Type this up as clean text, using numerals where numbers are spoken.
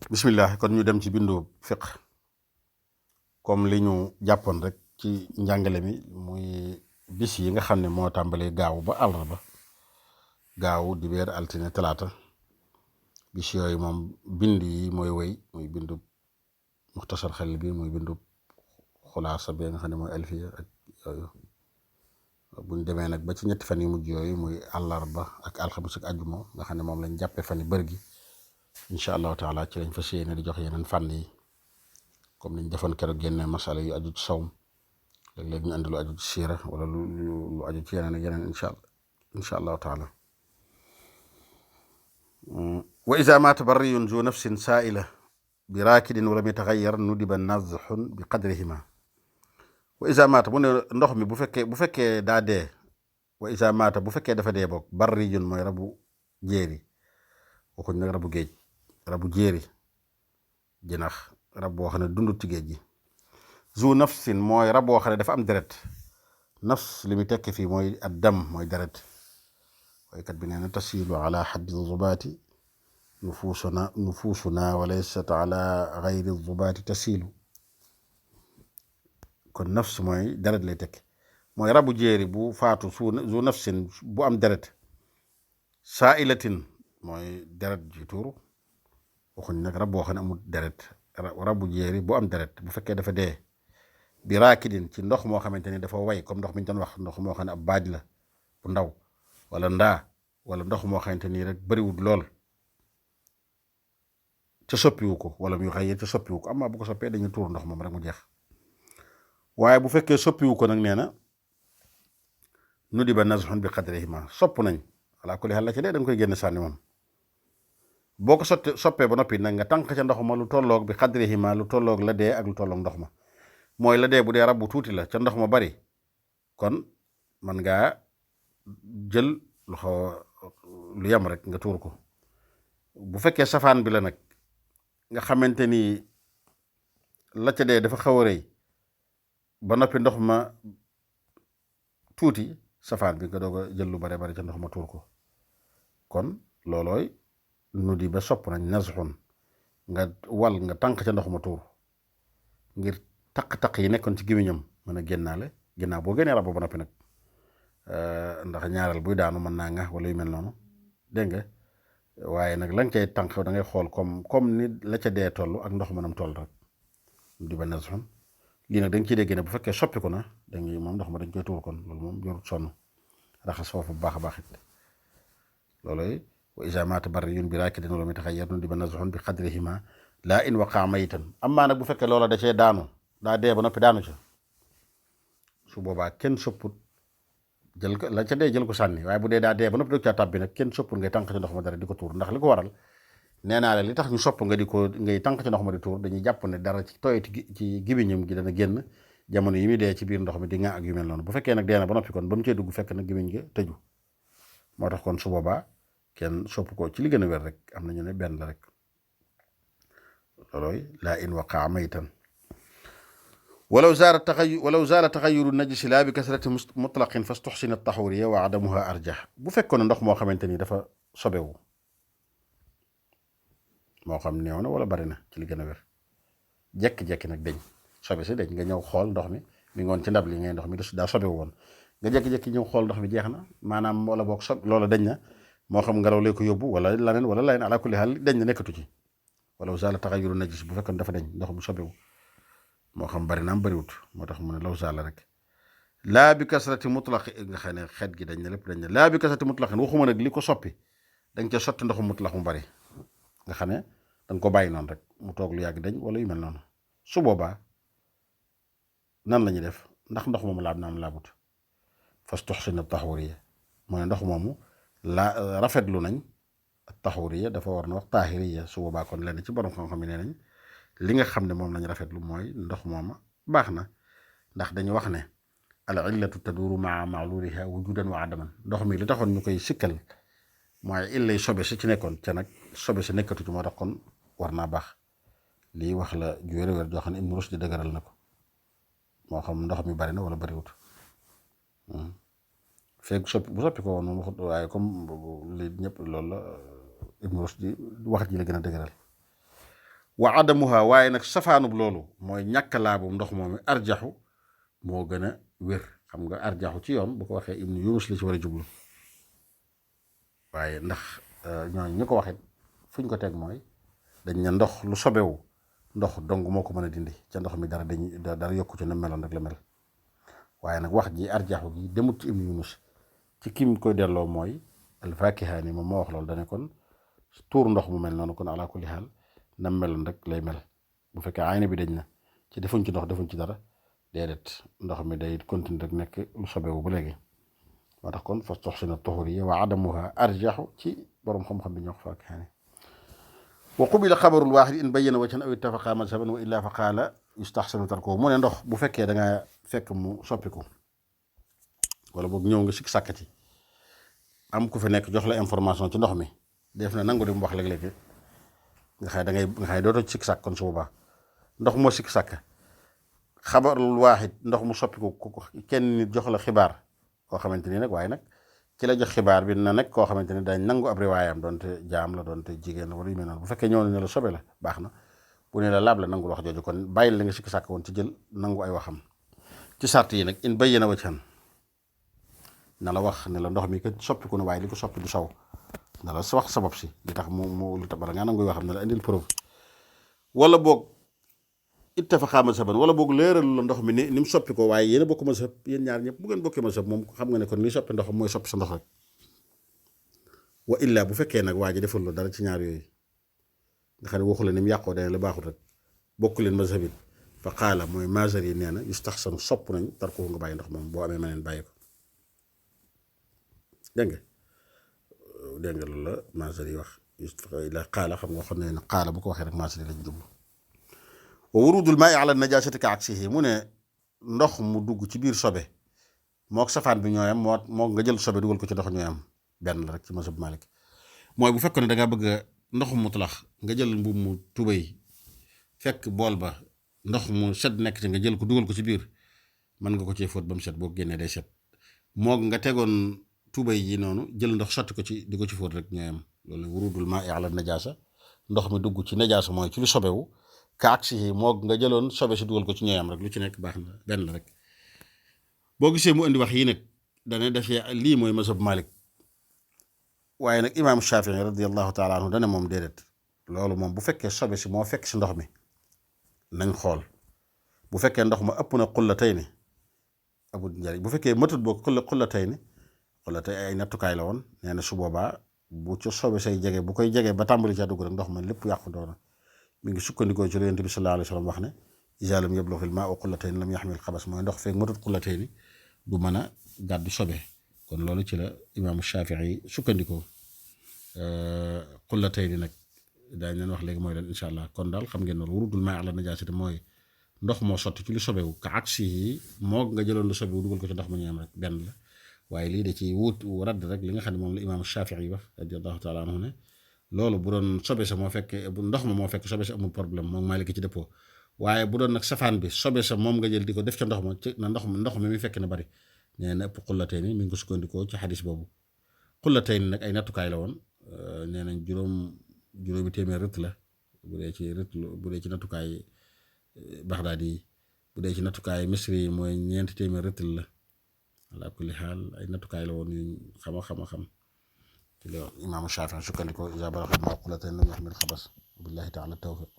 bismillah kon ñu dem ci bindu fiq comme li ñu jàppoon rek ci njàngale mi muy bis yi nga xam ne moo tàmbalee gaaw ba àllarba gaaw dibéer altine talaata bis yooyu moom bind yi mooy wéy muy bindu muxtasar xel bi muy bindu xulaasa bi nga xam ne mooy alfiya ak yooyu buñ demee nag ba ci ñetti fan yu mujj yooyu muy àllarba ak alxamis ak àjjuma nga xam ne moom lañ jàppee fan yu bër gi incha allahu taala ci lañ fas yéene di jox yeneen fànn yi comme niñ defoon keroog génne masala yu aju ci sawm léeg-léeg ñu andi lu aju ci siira wala lu aju ci yeneen ak yeneen incha allahu taala wa iza maata barriyun zu nafsin saaila bi raakidin walam yataxayyar nudiba nazxun bi qadrihima wa iza maata mu ne ndox mi bu fekkee daa dee wa iza maata bu fekkee dafa dee boog barriyun mooy rabu jéeri waxuñ nag rabu géej rabu jéeri jinax rab boo xam ne dundut ci géej gi zu nafsin mooy rab boo xam ne dafa am deret nafs li muy tekki fii mooy addam mooy deret waykat bi nee na tasilu ala xaddi zubaati nufuusuna wa laysat ala gayri zubaati tasilu kon nafs mooy deret lay tekki mooy rabu jéeri bu faatu zu nafsin bu am deret saailatin mooy deret ji tuuru waxuñ nag rab boo xam ne amul deret rabu jéeri bu am deret bu fekkee dafa dee bi raakidin ci ndox moo xamante ni dafa way comme ndox mi ñu doon wax ndox moo xam ne ab baaj la bu ndaw wala ndaa wala ndox moo xamante nii rek bariwul lool ca soppiwu ko wala muy xëy ca soppiwu ko amma bu ko soppee dañuy tuur ndox moom rek mu jeex waaye bu fekkee soppiwu ko nag nee na nu di ba nazxun bi qadrihima sopp nañ wala kulli xel la ci dee da nga koy génn sànni moom boo ko soppee ba noppi nag nga tànq ca ndox ma lu tolloog bi qadrihima lu tolloog la dee ak lu tolloog ndox ma mooy la dee bu dee rab bu tuuti la ca ndox ma bari kon man ngaa jël lu xaw lu yem rek nga tuur ko bu fekkee safaan bi la nag nga xamante ni la ca dee dafa xaw a rëy ba noppi ndox ma tuuti safaan bi nga doog a jël lu bare bari ca ndox ma tuur ko kon loolooy nu di ba sopp nañ nazxun nga nga tànq ca ndox ma tuur ngir taq-taq yi nekkoon ci gémmiñam mën a génnaale ginnaaw boo génnee rab ba noppi nag ndax ñaareel buy daanu mën naa nga wala yu mel noonu dégg nga waaye nag la nga cay tànq da ngay xool comme ni la ca dee toll ak ndox mënam toll rek nu di ba nazxun lii nag da nga ciy dégg ne bu fekkee soppiku na da ngay moom ndox ma dañ koy tuur kon loolu moom jarut sonn raxas foofu bu baax a baax it looloy wa iza maata barriyun bi raakidin walam yataxayyar nudiba nazxun bi qadrihima laa in waqaa maytan amaa nag bu fekkee loola da cee daanu daa dee ba noppi daanu ca su boobaa kenn sopput jël ko la ca dee jël ko sànni waaye bu dee daa dee ba noppi dog caa tàbbi nag kenn sopput ngay tànq ci ndox ma dara di ko tuur ndax li ko waral nee naa la li tax ñu sopp nga ngay tànq ci ndox ma di tuur dañuy jàpp ne dara ci tooyati ci gémmiñam gi dana génn jamono yi muy dee ci biir ndox mi di nga ak yu mel noonu bu fekkee nag dee na ba noppi kon ba mu cee dugg fekk nag gémmiñ ga tëju moo tax kon su boobaa kenn sopp ko ci li gën a wér rek am nañu ne benn la rek loolooy laa in waqaa maytan walaw zaala taxayuru najisi laa bi kasrati mutlaqin fastuxsina taxuriya wa adamuha arjax bu fekkoon ne ndox moo xamante ni dafa sobewu moo xam néew na wala bari na ci li gën a wér jekki-jekki nag dañ sobe si dañ nga ñëw xool ndox mi ngoon ci ndab li ngay ndox mi daa sobewu woon nga jekki-jekki ñëw xool ndox mi jeex na maanaam wala boog loola dañ na moo xam ngelaw lay ko yóbbu wala laneen ala kulli xaal dañ na nekkatu ci walaw zaala taxayuru najis bu fekkoon dafa dañ ndox bu sobewu moo xam bari naam bariwut moo tax mu ne law zaala rek laa bi kasrati mutlaq nga xam ne xeet gi dañ ne lépp dañ ne laa bi kasrati mutlaqin waxuma nag li ko soppi dañ ca sotti ndoxu mutlaq mu bari nga xam ne danga ko bàyyi noonu rek mu toog lu yàgg dañ wala yu mel noonu su boobaa nan la ñuy def ndax ndox moomu laab naam laabut fastuxsina taxuriya mooy ndox moomu rafetlu nañ taxuriya dafa war na wax taahiriya su boobaa kon lenn ci borom xam-xam yi nee nañ li nga xam ne moom lañ rafetlu mooy ndox mooma baax na ndax dañu wax ne al illatu taduru maa maaluliha wujudan wa adaman ndox mi li taxoon ñu koy sikkal mooy illay sobe si ci nekkoon ca nag sobe si nekkatu ci moo tax kon war naa baax lii wax la ju wér-wér joo xam ne Ibnu Rushd di dëgëral na ko moo xam ndox mi bari na wala bariwut feeg bu soppi ko woon moom waxut waaye comme li ñëpp loolu la Ibnu Rushd di wax ji la gën a dëgëral wa adamuha waaye nag safaanub loolu mooy ñàkk laabum ndox moomi arjaxu moo gën a wér. xam nga arjaxu ci yoon bu ko waxee ibnu yunus la ci war a jublu waaye ndax ñooñu ñu ko waxit fuñ ko teg mooy dañ ne ndox lu sobewu ndox dong moo ko mën a dindi ca ndox mi dara yokku ci na meloon rek la mel. waaye nag wax ji arjaxu gi demut ci ibnu yunus ci kim koy delloo mooy alfakihaani moom moo wax loolu dane kon tuur ndox mu mel noonu kon ala kulli xaal na meloon rek lay mel. bu fekkee ayna bi dañ na ci defuñ ci ndox defuñ ci dara déedéet ndox mi day continue rek nekk lu sobewu ba léegi. moo tax kon fas toxsina tuhuriya wa adamuha arjaxu ci borom xam-xam bi ñoo ko fakihaani. wa qubila xabarul waaxid in bayyana wajhan aw ittafaqa mazhaban wa illa fa qaala yustaxsanu tarkuhu mu ne ndox bu fekkee da nga fekk mu soppiku wala boog ñëw nga sikk sàkkati am ku fi nekk jox la information ci ndox mi def na nangu di mu wax léeg-léeg nga xay dootoo ci sikk sàkk kon su boobaa ndox moo sikk sàkk xabarul waaxid ndox mu soppiku kenn nit jox la xibaar koo xamante ni nag waaye nag ki la jox xibaar bi na nekk koo xamante ni dañ nangu ab riwaayam doonte jaam la doonte jigéen la wala yu mel noonu bu fekkee ñëw na ne la sobe la baax na bu ne la laab la nangul wax jooju kon bàyyil la nga sikk sàkk woon ci jël nangu ay waxam ci sart yi nag in bayyana wajhan na la wax ne la ndox mi kat soppiku na waaye li ko soppi du saw na la wax sabab si li tax mu lu tax bala ngaa nanguy waxam ne la indil preuve wala boog ittafaqa mazhaban wala boog leeralu la ndox mi ni mu soppi ko waaye yéen a bokk mazhab yéen ñaar ñëpp bu ngeen bokkee mazhab moom xam nga ne kon li soppi ndoxam mooy soppi sa ndox rek. wa illa bu fekkee nag waa ji deful la dara ci ñaar yooyu nga xam ne waxu la ni mu yàqoo dana la baaxul rek bokk leen mazhab it fa qaala mooy Maazari nee na yustaxsanu sopp nañ tarkuhu nga bàyyi ndox moom boo amee maneen bàyyi ko dégg nga loolu la Maazari wax illa qaala xam nga waxoon ne qaala bu ko waxee rek Maazari lañ jublu. wa wurudul maa ala najaasati ka aksihi mu ne ndox mu dugg ci biir sobe mook safaan bi ñooyam moo nga jël sobe dugal ko ci ndox ñooyam benn la rek ci mazhab Malik mooy bu fekkoon ne da ngaa bëgg ndox mu mutlax nga jël mbubb mu tubéy fekk bool ba ndox mu set nekk ci nga jël ko dugal ko ci biir mën nga ko cee fóot ba mu set boo génnee day set moog nga tegoon tubéy yi noonu jël ndox sotti ko ci di ko ci fóot rek ñooyam loolu wurudul maa ala najaasa ndox mi dugg ci najaasa mooy ci lu sobewu kaak si moog nga jëloon sobe si dugal ko ci ñooyam rek lu ci nekk baax na benn la rek. boo gisee mu indi wax yi nag dana defee lii mooy mazhab Malik waaye nag imaam Shafii radiyallahu taala anhu dana moom déedéet loolu moom bu fekkee sobe si moo fekk si ndox mi nañ xool bu fekkee ndox ma ëpp na xullatayni amul njariñ bu fekkee matut boo xullatayni ay nattukaay la woon nee na su boobaa bu ci sobe say jege bu koy jege ba tàmbali caa dugg rek ndox ma lépp yàqu doona mi ngi sukkandikoo ci Yonent bi sallallahu alayhi wa sallam wax ne izaa lam yablughil maa'u xullatayni lam yaxmil xabas mooy ndox feek matut xullatayni du mën a gàddu sobe kon loolu ci la imaamu Shafii sukkandikoo xullatayni nag daañ leen wax léegi mooy leen incha allah kon daal xam ngeen loolu wurudul maa ala najaasati mooy ndox moo sotti ci lu sobewu ka aksi yi moo nga jëloon lu sobewu dugal ko ci ndox mu ñu am rek benn la waaye lii da ci radd rek li nga xam ne moom la imaamu Shafii yi wax radiyallahu taala anhu ne loolu bu doon sobe sa moo fekk ndox ma moo fekk sobe sa amul problème moom Maalik ci dëppoo waaye bu doon nag safaan bi sobe sa moom nga jël di ko def ca ndox ma ci na ndox mi mi fekk na bari nee na ëpp xullatayni mi ngi ko sukkandikoo ci xadis boobu xullatayni nag ay nattukaay la woon nee nañ juróomi téeméer rët la bu dee ci nattukaay Baxdaadi yi bu dee ci nattukaay Misri yi mooy ñeenti téeméer rët la ala kulli xaal ay nattukaay la woon yuñ xam ci la imaamu Shaafi'i sukkandikoo izaa balagha al-maa'u qullatayn lam yaxmil xabas billahi taala tawfiq